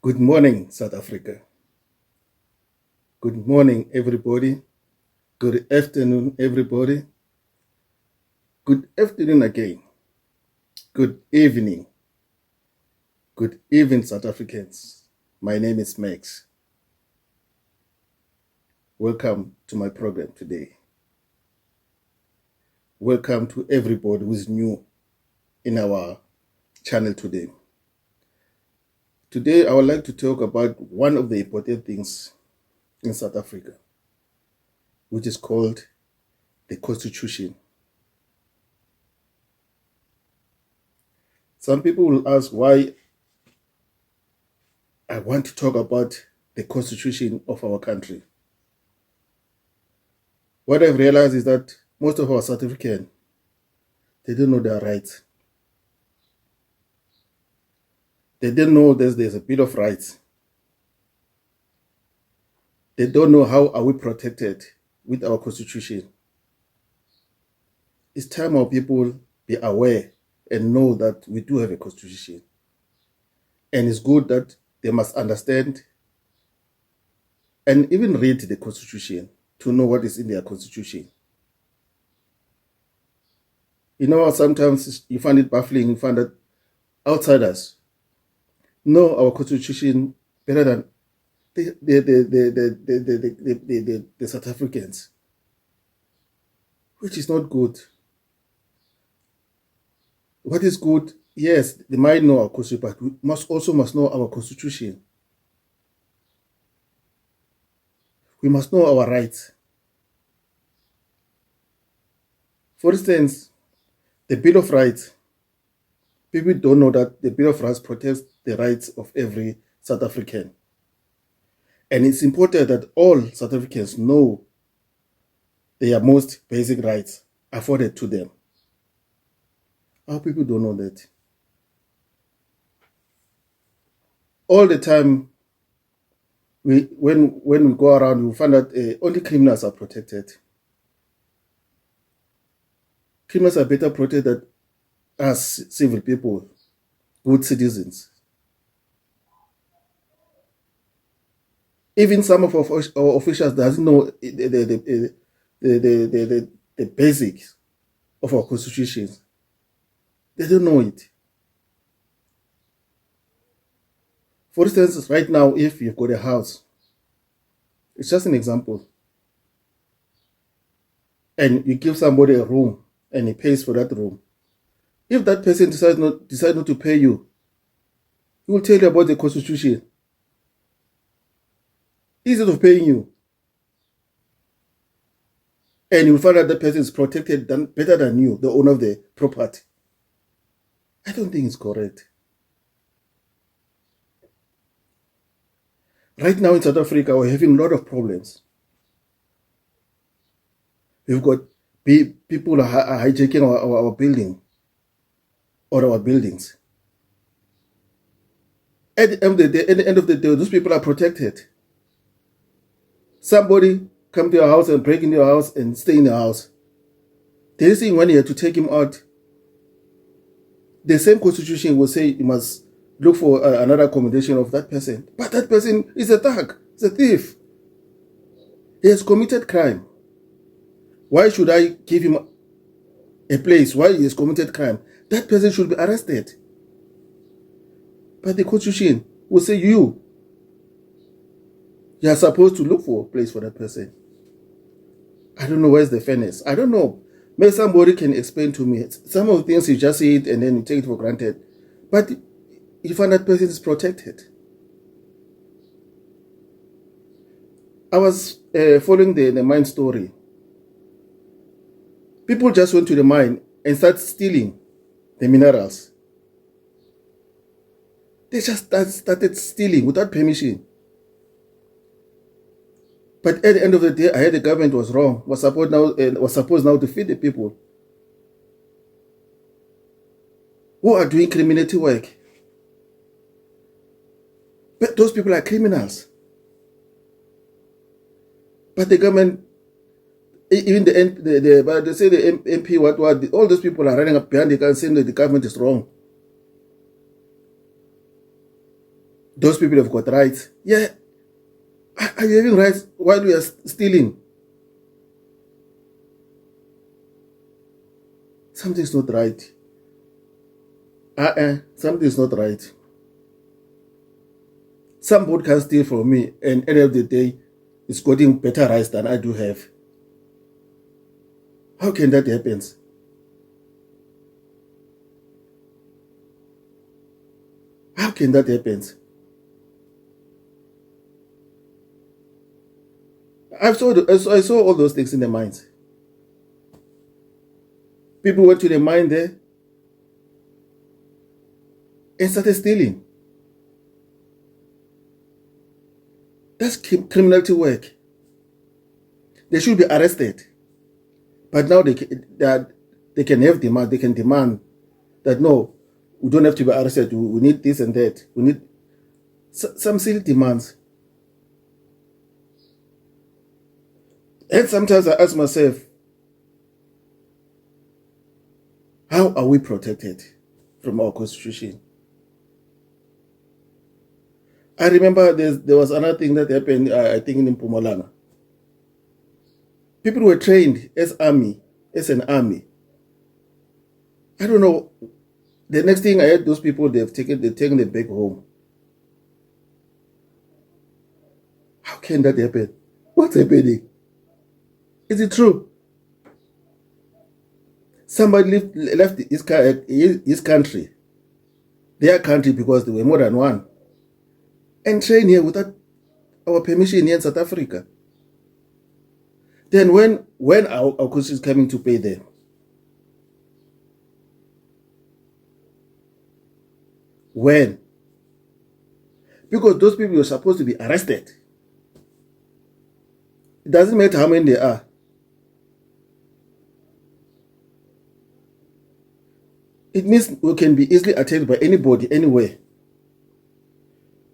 Good morning, South Africa. Good morning, everybody. Good afternoon, everybody. Good afternoon again. Good evening. Good evening, South Africans. My name is Max. Welcome to my program today. Welcome to everybody who is new in our channel today. Today, I would like to talk about one of the important things in South Africa, which is called the Constitution. Some people will ask why I want to talk about the Constitution of our country. What I've realized is that most of our South Africans, they don't know their rights. They don't know there's a Bill of Rights. They don't know how are we protected with our Constitution. It's time our people be aware and know that we do have a Constitution. And it's good that they must understand and even read the Constitution to know what is in their Constitution. You know, sometimes you find it baffling, you find that outsiders know our Constitution better than the South Africans, which is not good. What is good? Yes, they might know our Constitution, but we must know our Constitution. We must know our rights. For instance, the Bill of Rights. People don't know that the Bill of Rights protects the rights of every South African. And it's important that all South Africans know their most basic rights afforded to them. Our people don't know that. All the time, when we go around, we find that only criminals are protected. Criminals are better protected as civil people, good citizens. Even some of our officials doesn't know the basics of our constitutions. They don't know it. For instance, right now, if you've got a house, it's just an example, and you give somebody a room and he pays for that room. If that person decides not to pay you, he will tell you about the Constitution instead of paying you. And you'll find out that person is protected better than you, the owner of the property. I don't think it's correct. Right now in South Africa, we're having a lot of problems. We've got people are hijacking our building or our buildings. At the end of the day, those people are protected. Somebody come to your house and break into your house and stay in your house. There is when you have to take him out. The same constitution will say you must look for another accommodation of that person. But that person is a thug, is a thief. He has committed crime. Why should I give him a place while he has committed crime? That person should be arrested. But the constitution will say you are supposed to look for a place for that person. I don't know where's the fairness. I don't know. Maybe somebody can explain to me. Some of the things you just say it and then you take it for granted. But you find that person is protected. I was following the mine story. People just went to the mine and started stealing the minerals. They just started stealing without permission. But at the end of the day, I heard the government was wrong, was supposed now to feed the people who are doing criminality work. But those people are criminals. But the government, even they say the MP, all those people are running up behind the government saying that the government is wrong. those people have got rights. Yeah, are you having rights while we are stealing? Something's not right. Something's not right. Somebody can steal from me, and at the end of the day, it's getting better rights than I do have. How can that happen? How can that happen? I saw all those things in the mines. People went to the mine there and started stealing. That's criminality work. They should be arrested. But now they can have demand. They can demand that no, we don't have to be arrested. We need this and that. We need some silly demands. And sometimes I ask myself, how are we protected from our constitution? I remember there was another thing that happened, I think in Mpumalanga. People were trained as an army. I don't know. The next thing I heard, those people, they've taken them back home. How can that happen? What's happening? Is it true? Somebody left his country, their country, because there were more than one, and train here without our permission here in South Africa. Then when our country is coming to pay them? When? Because those people are supposed to be arrested. It doesn't matter how many there are. It means we can be easily attacked by anybody, anywhere.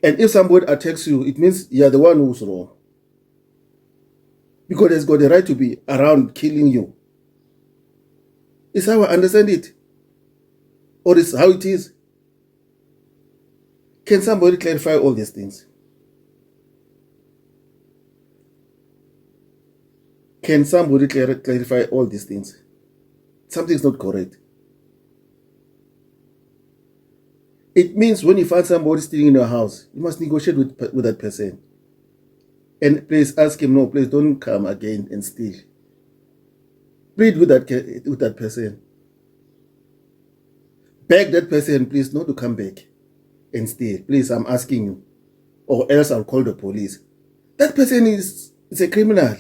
And if somebody attacks you, it means you're the one who's wrong. Because it's got the right to be around killing you. Is how I understand it. Or is how it is. Can somebody clarify all these things? Can somebody clarify all these things? Something's not correct. It means when you find somebody stealing in your house, you must negotiate with that person. And please ask him, no, please don't come again and steal. Plead with that person. Beg that person, please, not to come back and steal. Please, I'm asking you. Or else I'll call the police. That person is a criminal.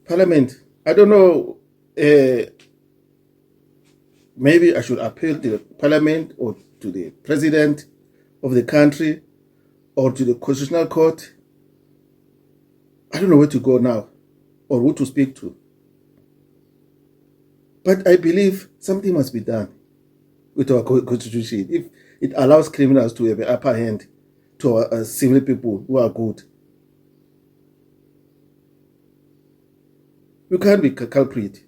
Parliament, I don't know. Maybe I should appeal to the Parliament or to the President of the country or to the Constitutional Court. I don't know where to go now or who to speak to. But I believe something must be done with our Constitution if it allows criminals to have an upper hand to our civil people who are good. We can't be culprit.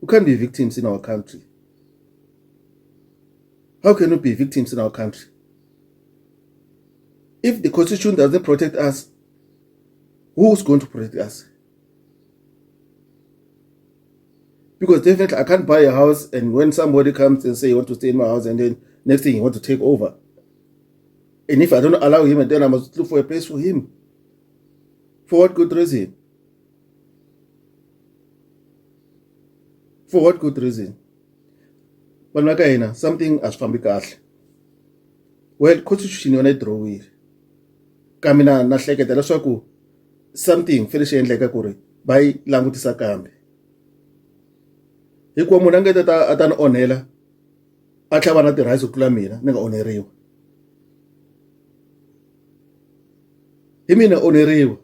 We can't be victims in our country. How can we be victims in our country? If the Constitution doesn't protect us, who's going to protect us? Because definitely I can't buy a house and when somebody comes and say you want to stay in my house and then next thing you want to take over. And if I don't allow him, and then I must look for a place for him. For what good reason? For what good reason? But something as fambi kahle. Well, Constitution yona drawile. Kamina na hleketa leswaku something finish endleka ku ri va yi langutisa kambe. Hikuva munhu a nga ta ni onhela a tlhava na ti-rights ku tlula mina ni nga onheriwa. Hi mina onheriwa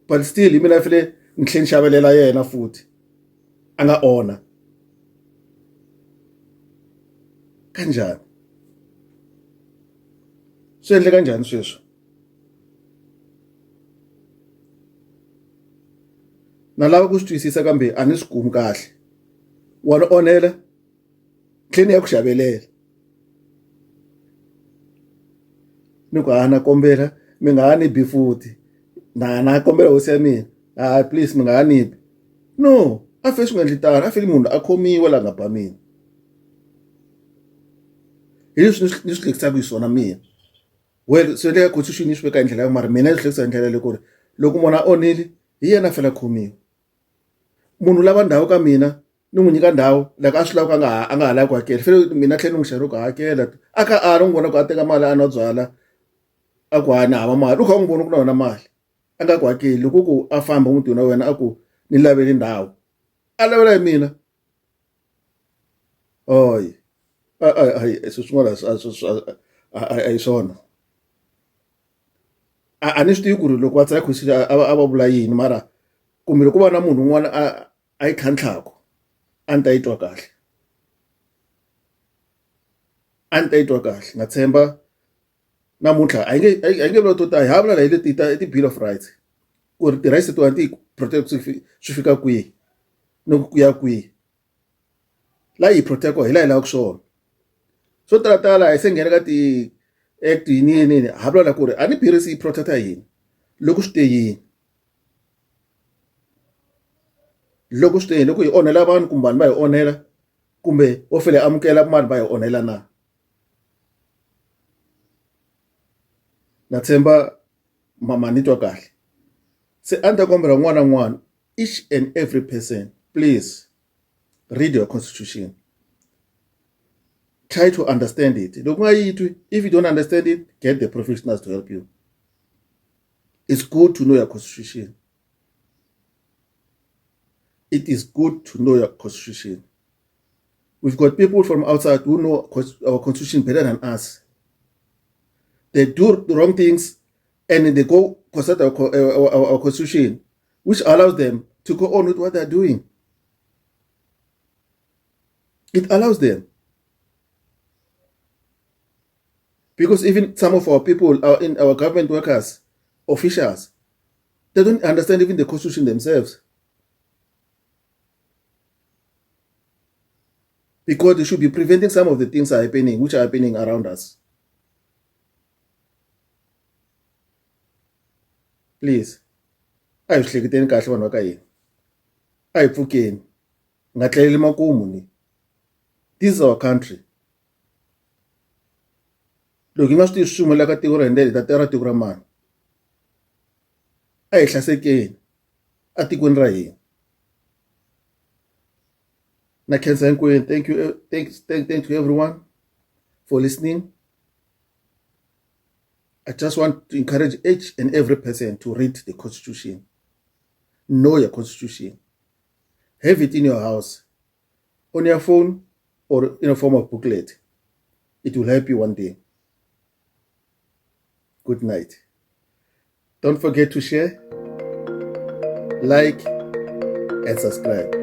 but still hi mina file ni tlhe ni xavelela yena futhi a nga ona. Kanjani? Swi endle kanjani sweswo? Na lava ku swi twisisa kambe a ni swi kumi kahle. Wa ni onhela tlheni ya ku xavelela ni ku na kombela mi nga ha ni bi futhi na kombela hosi ya mina please mi nga ha ni bi no a fe swi nga endli tano a feli munhu a khomiwa la nga ba mina hi leswi ni swi hlekisaka hi swona mina well swi endleka constitution yi swi veka hi ndlela ya mara mina ni swi hlekisa hi ndlela leyi ku ri loko munhu a onhile hi yena a fela khomiwa munhu lava ndhawu ka mina ni n'wi nyika ndhawu loko a swi lava ku a nga ha lavi ku hakela fele mina tlhela ni n'wi xerha ku hakela a kha a ri n'wi vona ku a teka mali a nwa byala a ku ni hava mali u kha u n'wi vona ku na wena mali a nga ku hakeli loko ku a famba mutini wa wena a ku ni laveli ndhawu a lavela hi mina oy swilo swin'wana a hi swona a ni swi tivi ku ri loko va tsaya constitution a va vula yini mara kumbe loko va na munhu un'wana a yi tlhantlhaka a ni ta yi twa kahle a ni ta yi twa kahle nga tshemba namuntlha a yi nge vula to tala hi ha vula hi leti ti-bill of rights ku ri ti-rights letiwani ti protect swi fika kwihi ni ku ya kwihi la hi protect-wa hi la hi lavaka swona swo talatala hi se nghena ka ti-act yini yini ha vula ku ri a ni birisi yi protect-a yini loko swi te yini loko swi te yini loko hi onhela vanhu kumbe vanhu va hi onhela kumbe wo fele amukela mali va hi onhela na na tshemba mama ni twa kahle se a ni ta kombela n'wana na n'wana each and every person please read your constitution try to understand it loko nga yi twi if you don't understand it get the professionals to help you it's good to know your constitution it is good to know your constitution we've got people from outside who know our constitution better than us. They do the wrong things and they go consult our constitution, which allows them to go on with what they're doing. It allows them. Because even some of our people, our government workers, officials, they don't understand even the constitution themselves. Because they should be preventing some of the things which are happening around us. Please, a hi swi hleketeni kahle vanhu va ka hina a hi pfukeni nga tlaleli makumu ni this is our country loko hi nga swi tivi swi sungula ka tiko ra hindele hi ta tera tiko ra mani a hi hlasekeni a tikweni ra hina na khensa hinkwenu thank you everyone for listening. I just want to encourage each and every person to read the Constitution. Know your Constitution. Have it in your house, on your phone, or in a form of booklet. It will help you one day. Good night. Don't forget to share, like, and subscribe.